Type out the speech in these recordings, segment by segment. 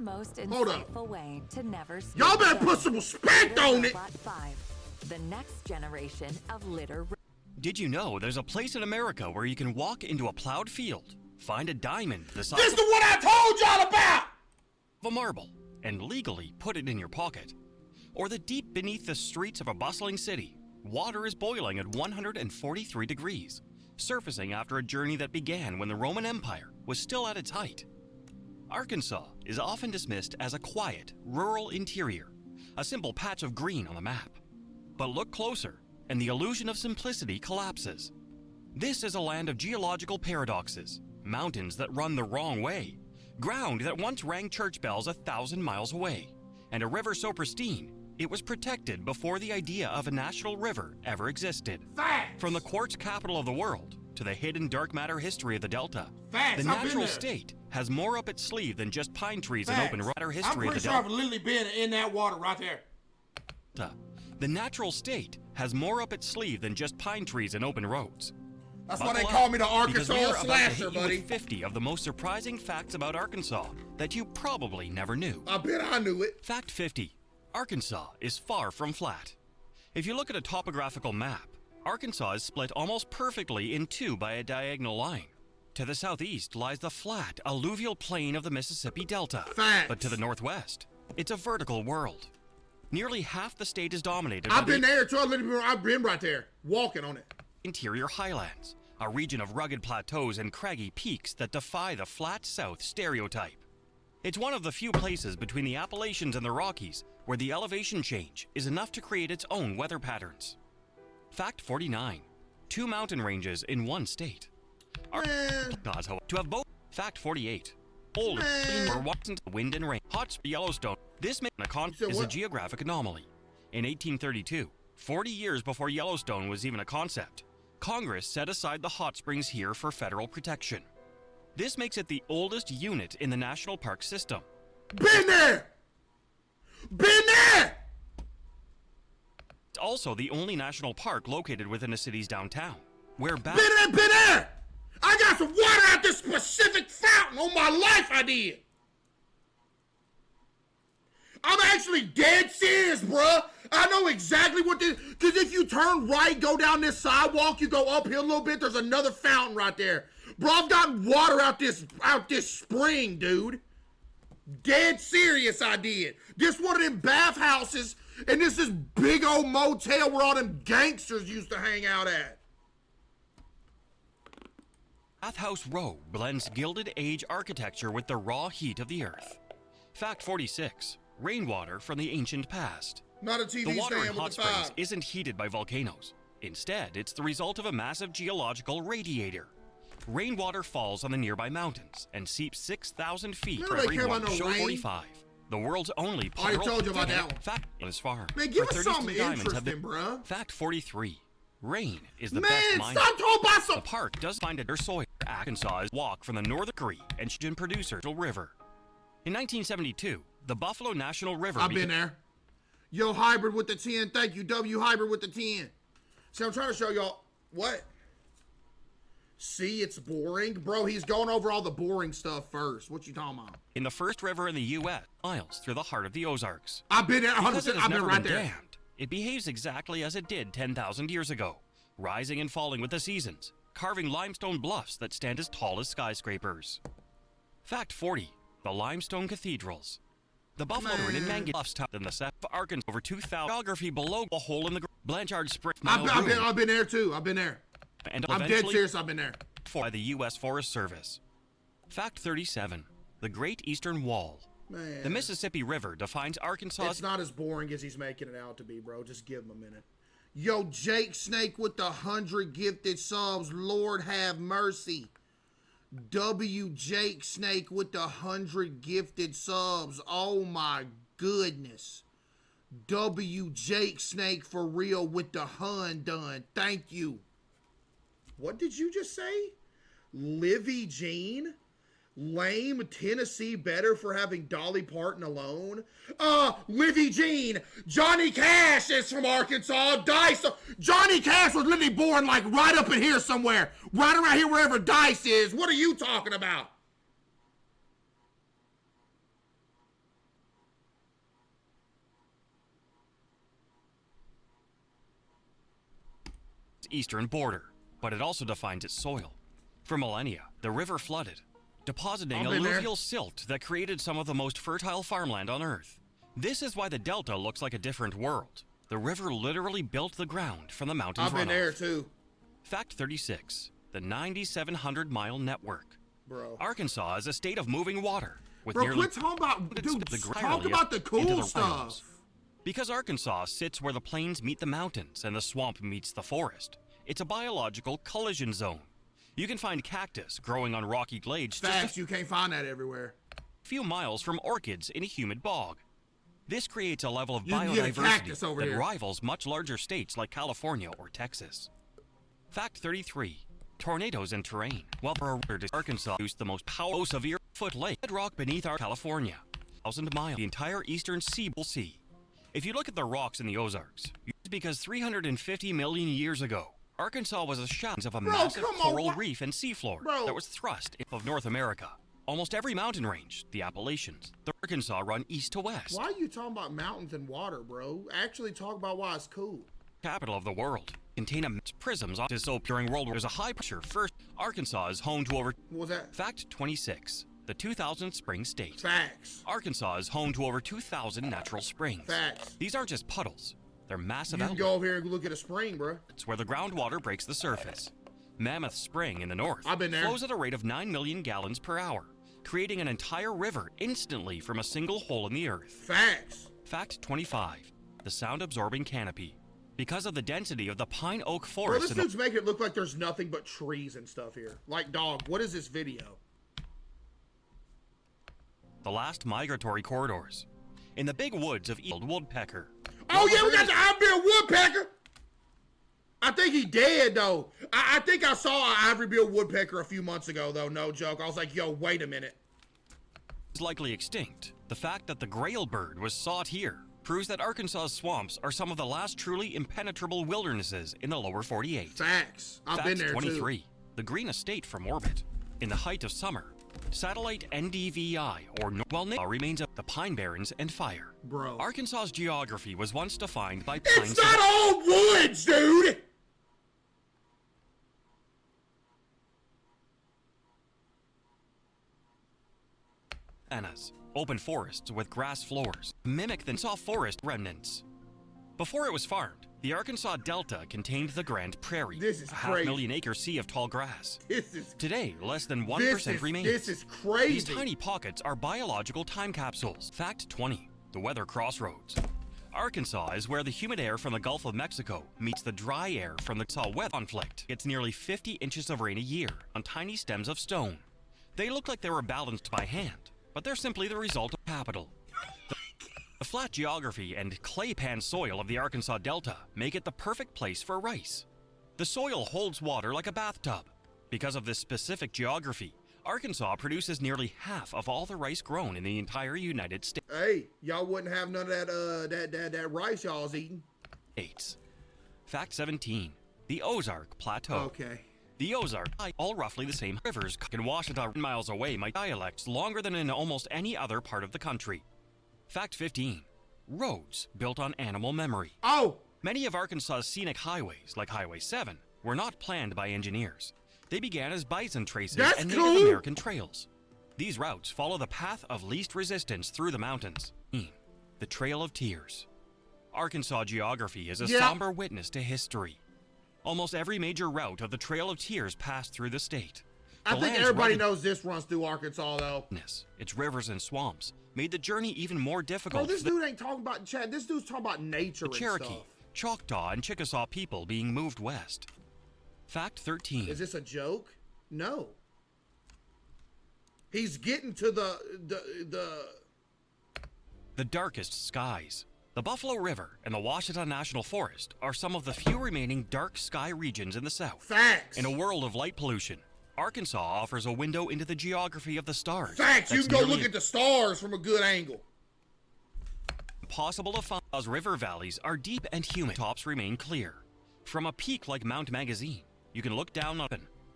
most Hold up. insightful way to never speak Y'all better again. put some respect on it. Robot 5, the next generation of litter. Did you know there's a place in America where you can walk into a plowed field, find a diamond the size This is the one I told y'all about! of a marble, and legally put it in your pocket? Or that deep beneath the streets of a bustling city, water is boiling at 143 degrees, surfacing after a journey that began when the Roman Empire was still at its height? Arkansas is often dismissed as a quiet, rural interior, a simple patch of green on the map. But look closer, and the illusion of simplicity collapses. This is a land of geological paradoxes, mountains that run the wrong way, ground that once rang church bells 1,000 miles away, and a river so pristine it was protected before the idea of a national river ever existed. Facts! From the quartz capital of the world to the hidden dark matter history of the Delta, Facts, the I've been natural there. state has more up its sleeve than just pine trees and Facts. open water I'm history of pretty the sure I've literally been in that water right there. Delta. The natural state has more up its sleeve than just pine trees and open roads. That's why they Buckle call up, me the because we Arkansas are about to slasher, hit you buddy. with 50 of the most surprising facts about Arkansas that you probably never knew. I bet I knew it. Fact 50. Arkansas is far from flat. If you look at a topographical map, Arkansas is split almost perfectly in two by a diagonal line. To the southeast lies the flat, alluvial plain of the Mississippi Delta. Facts. But to the northwest, it's a vertical world. Nearly half the state is dominated I've by been the there too. I've been right there, walking on it. interior highlands, a region of rugged plateaus and craggy peaks that defy the flat south stereotype. It's one of the few places between the Appalachians and the Rockies where the elevation change is enough to create its own weather patterns. Fact 49. 2 mountain ranges in one state. Arkansas to have both. Fact 48. Old or Washington wind and rain. Hot Yellowstone. This is a geographic anomaly. In 1832, 40 years before Yellowstone was even a concept, Congress set aside the hot springs here for federal protection. This makes it the oldest unit in the national park system. Been there! Been there! It's also the only national park located within a city's downtown, where Been there! I got some water out this specific fountain on my life, I did. I'm actually dead serious, bruh. I know exactly what this, because if you turn right, go down this sidewalk, you go uphill a little bit, there's another fountain right there. Bro, I've gotten water out this spring, dude. Dead serious, I did. This one of them bathhouses, and this is big old motel where all them gangsters used to hang out at. Bathhouse Row blends Gilded Age architecture with the raw heat of the earth. Fact 46. Rainwater from the ancient past. Not a TV The water in stand hot with the springs five. isn't heated by volcanoes. Instead, it's the result of a massive geological radiator. Rainwater falls on the nearby mountains and seeps 6,000 feet They for don't every care one. about no Show rain. 45. The world's only I already told you about that one. Fact is farm. Man, give For us 32 something diamonds have interesting, been. bruh. Fact 43. Rain is the Man, best mine. stop talking about some. The park does find a soil. Arkansas is walk from the northern Cree and Cheyenne producer River. In 1972, the Buffalo National River. I've been there. Yo, hybrid with the 10. Thank you, W hybrid with the 10. See, I'm trying to show y'all what. See, it's boring, bro. He's going over all the boring stuff first. What you talking about? In the first river in the U.S., miles through the heart of the Ozarks. I've been there. Because 100%. it has I've been never right been there. dammed, it behaves exactly as it did 10,000 years ago, rising and falling with the seasons, carving limestone bluffs that stand as tall as skyscrapers. Fact 40. The limestone cathedrals. The Buffalo River in Mangan bluffs top than the set of Arkansas over 2,000 geography below a hole in the Blanchard Spring. I've been there too. I've been there. And I'm dead eventually serious. I've been there. by the U.S. Forest Service. Fact 37. The Great Eastern Wall. Man, The Mississippi River defines Arkansas. it's not as boring as he's making it out to be, bro. Just give him a minute. Yo, Jake Snake with the 100 gifted subs. Lord have mercy. W Jake Snake with the 100 gifted subs. Oh my goodness. W Jake Snake for real with the hun done. Thank you. What did you just say? Livy Jean? Lame Tennessee better for having Dolly Parton alone? Livy Jean. Johnny Cash is from Arkansas. Dice. Johnny Cash was literally born like right up in here somewhere. Right around here wherever Dice is. What are you talking about? eastern border, but it also defines its soil. For millennia, the river flooded, depositing alluvial silt that created some of the most fertile farmland on Earth. This is why the delta looks like a different world. The river literally built the ground from the mountains. I've been there too. Fact 36. The 9,700-mile network. Bro. Arkansas is a state of moving water. With Bro, nearly quit talking about, dude, talk about the cool stuff. Because Arkansas sits where the plains meet the mountains and the swamp meets the forest, it's a biological collision zone. You can find cactus growing on rocky glades Facts, you can't find that everywhere. A few miles from orchids in a humid bog. This creates a level of biodiversity that rivals much larger states like California or Texas. Fact 33. Tornadoes and terrain. Well, Arkansas produced the most powerful severe foot lake bedrock beneath our California. 1,000 miles, the entire eastern seaboard sea. If you look at the rocks in the Ozarks, it's because 350 million years ago, Arkansas was a shell of a massive coral reef and seafloor that was thrust of North America. Almost every mountain range, the Appalachians, the Arkansas run east to west. Why are you talking about mountains and water, bro? Actually talk about why it's cool. Capital of the world. Contain a prisms on so during World War. There's a high pressure. First, Arkansas is home to over. What was that? Fact 26. The 2000 spring state. Facts. Arkansas is home to over 2,000 natural springs. Facts. These aren't just puddles. They're massive outlets. You can go over here and look at a spring, bro. It's where the groundwater breaks the surface. Mammoth Spring in the north I've been there. Flows at a rate of 9 million gallons per hour, creating an entire river instantly from a single hole in the earth. Facts. Fact 25. The sound-absorbing canopy. Because of the density of the pine oak forest. Bro, this dude's making it look like there's nothing but trees and stuff here. Like, dog, what is this video? The last migratory corridors. In the big woods of Eagle Woodpecker. Oh, yeah, we got the Ivory-Bill Woodpecker. I think he dead, though. I think I saw an Ivory-Bill Woodpecker a few months ago, though. No joke. I was like, yo, wait a minute. It's likely extinct. The fact that the grail bird was sought here proves that Arkansas's swamps are some of the last truly impenetrable wildernesses in the lower 48. Facts. I've been there 23. Too. The green estate from orbit. In the height of summer, satellite NDVI remains of the Pine Barrens and fire. Bro. Arkansas's geography was once defined by pines. It's not all woods, dude! Open forests with grass floors mimic the soft forest remnants. Before it was farmed, the Arkansas Delta contained the Grand Prairie, this is a crazy. 500,000-acre sea of tall grass. Today, less than 1% remains. This is crazy. These tiny pockets are biological time capsules. Fact 20. The weather crossroads. Arkansas is where the humid air from the Gulf of Mexico meets the dry air from the weather conflict. It's nearly 50 inches of rain a year on tiny stems of stone. They look like they were balanced by hand, but they're simply the result of capital. The flat geography and clay pan soil of the Arkansas Delta make it the perfect place for rice. The soil holds water like a bathtub. Because of this specific geography, Arkansas produces nearly half of all the rice grown in the entire United States. Hey, y'all wouldn't have none of that rice y'all's eating. Fact 17. The Ozark Plateau. Okay. The Ozarks, all roughly the same rivers, can wash it 10 miles away. My dialects longer than in almost any other part of the country. Fact 15. Roads built on animal memory. Oh! Many of Arkansas's scenic highways, like Highway 7, were not planned by engineers. They began as bison traces and Native American trails. These routes follow the path of least resistance through the mountains. The Trail of Tears. Arkansas geography is a somber witness to history. Almost every major route of the Trail of Tears passed through the state. I think everybody knows this runs through Arkansas, though. Its rivers and swamps made the journey even more difficult. Bro, this dude ain't talking about Chad. This dude's talking about nature and Cherokee, stuff. Choctaw, and Chickasaw people being moved west. Fact 13. Is this a joke? No. He's getting to the darkest skies. The Buffalo River and the Ouachita National Forest are some of the few remaining dark sky regions in the South. Facts. In a world of light pollution, Arkansas offers a window into the geography of the stars. Facts. You can go look at the stars from a good angle. Impossible to find. River valleys are deep and humid. Tops remain clear. From a peak like Mount Magazine, you can look down on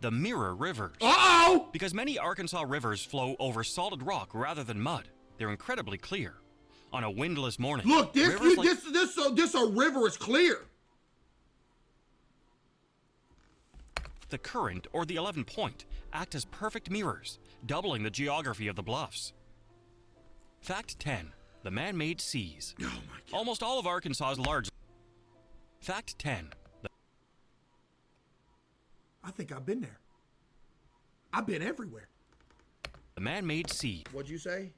the Mirror Rivers. Uh-oh! Because many Arkansas rivers flow over solid rock rather than mud, they're incredibly clear. On a windless morning, look, this a river is clear. The current, or the 11-point, act as perfect mirrors, doubling the geography of the bluffs. Fact 10. The man-made seas. Oh my God. Almost all of Arkansas's large... Fact 10. I think I've been there. I've been everywhere. The man-made sea. What'd you say?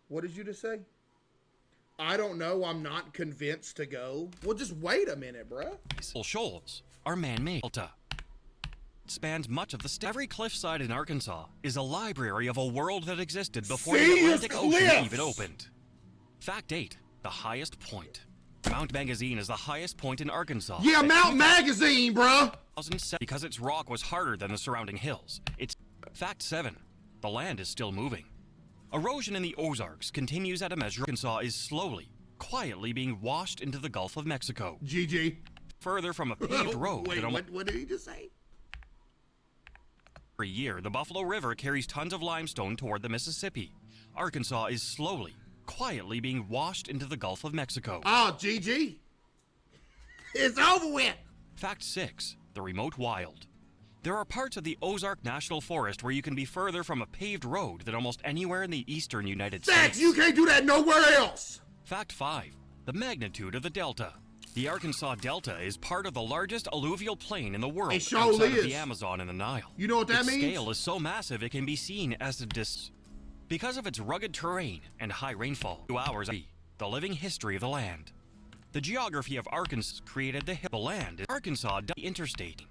What did you just say? I don't know. I'm not convinced to go. Well, just wait a minute, bruh. Shoals are man-made. Delta spans much of the state. Every cliffside in Arkansas is a library of a world that existed before the Atlantic Ocean even opened. Fact 8. The highest point. Mount Magazine is the highest point in Arkansas. Yeah, Mount Magazine, bruh. Because its rock was harder than the surrounding hills. It's fact 7. The land is still moving. Erosion in the Ozarks continues at a measure. Arkansas is slowly, quietly being washed into the Gulf of Mexico. GG. Further from a paved road. Wait, what did he just say? Every year, the Buffalo River carries tons of limestone toward the Mississippi. Arkansas is slowly, quietly being washed into the Gulf of Mexico. Oh, GG. It's over with. Fact 6. The remote wild. There are parts of the Ozark National Forest where you can be further from a paved road than almost anywhere in the eastern United States. You can't do that nowhere else. Fact 5. The magnitude of the Delta. The Arkansas Delta is part of the largest alluvial plain in the world outside of the Amazon and the Nile. You know what that means? Its scale is so massive it can be seen as a distance. Because of its rugged terrain and high rainfall, 2 hours the living history of the land. The geography of Arkansas created the land is Arkansas interstate.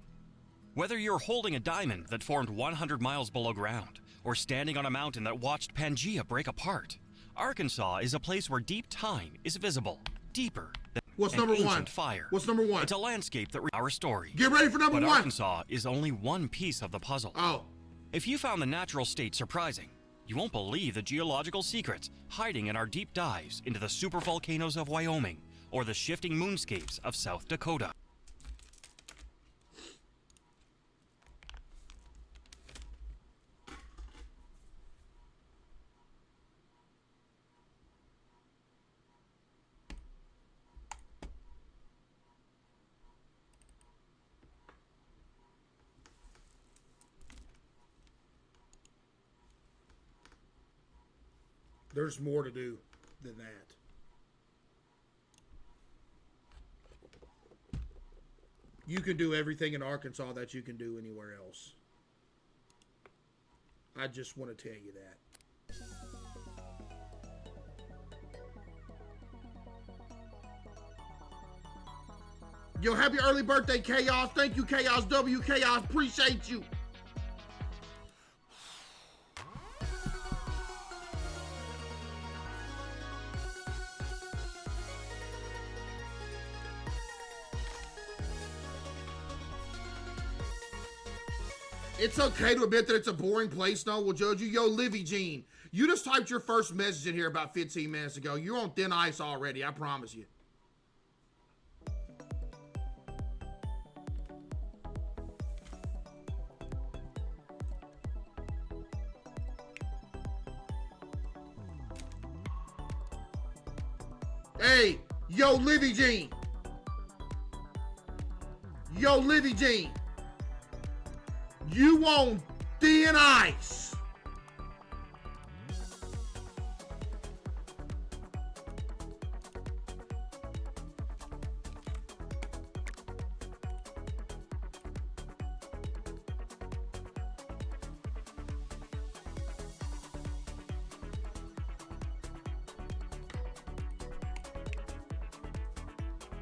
Whether you're holding a diamond that formed 100 miles below ground, or standing on a mountain that watched Pangea break apart, Arkansas is a place where deep time is visible, deeper than What's an number ancient one? fire. What's number one? It's a landscape that our story. Get ready for number but one. Arkansas is only one piece of the puzzle. Oh. If you found the natural state surprising, you won't believe the geological secrets hiding in our deep dives into the supervolcanoes of Wyoming or the shifting moonscapes of South Dakota. There's more to do than that. You can do everything in Arkansas that you can do anywhere else. I just want to tell you that. Yo, happy early birthday, Chaos. Thank you, Chaos W. Chaos, appreciate you. It's okay to admit that it's a boring place. No, we'll judge you. Yo, Livy Jean, you just typed your first message in here about 15 minutes ago. You're on thin ice already, I promise you. Hey, yo, Livy Jean. Yo, Livy Jean. You on thin ice.